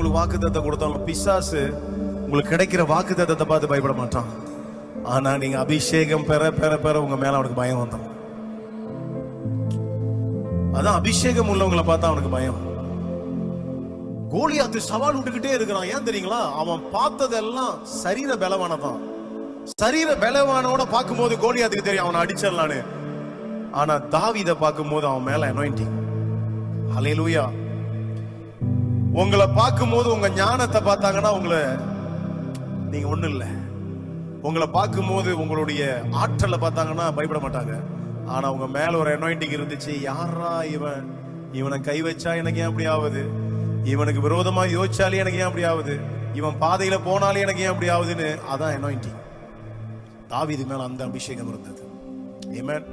உங்களுக்கு வாக்குத்தத்தத்தை கொடுத்தாலும் பிசாசு உங்களுக்கு கிடைக்கிற வாக்குத்தத்தத்தை பார்த்து பயப்பட மாட்டான். ஆனா நீங்க அபிஷேகம் பெற பெற பெற உங்க மேல அவனுக்கு பயம் வந்துடும். அதான் அபிஷேகம் உள்ளவங்களை பார்த்தா அவனுக்கு பயம். கோலியாத்து சவால் விட்டுக்கிட்டே இருக்கிறான். ஏன் தெரியுங்களா? அவன் பார்த்ததெல்லாம் சரீர பலவானதான். சரீர பலவானோட பார்க்கும்போது கோலியாத்துக்கு தெரியும் அவனை அடிச்சிடலான்னு. ஆனா தாவீதை பார்க்கும்போது அவன் மேல அனாயிண்டிங். ஹல்லேலூயா. உங்களை பார்க்கும்போது உங்க ஞானத்தை பார்த்தாங்கன்னா உங்களை நீங்க ஒண்ணும் இல்லை. உங்களை பார்க்கும்போது உங்களுடைய ஆற்றலை பார்த்தாங்கன்னா பயப்பட மாட்டாங்க. ஆனா உங்க மேல ஒரு அனாயிண்டிங் இருந்துச்சு. யாரா இவனை கை வச்சா எனக்கு ஏன் அப்படி ஆகுது, இவனுக்கு விரோதமா யோசிச்சாலே எனக்கு ஏன் அப்படி ஆகுது, இவன் பாதையில போனாலே எனக்கு ஏன் அப்படி ஆகுதுன்னு. அதான் அனாயிண்டிங். தாவீது மேல அந்த அபிஷேகம் இருந்தது. ஆமென்.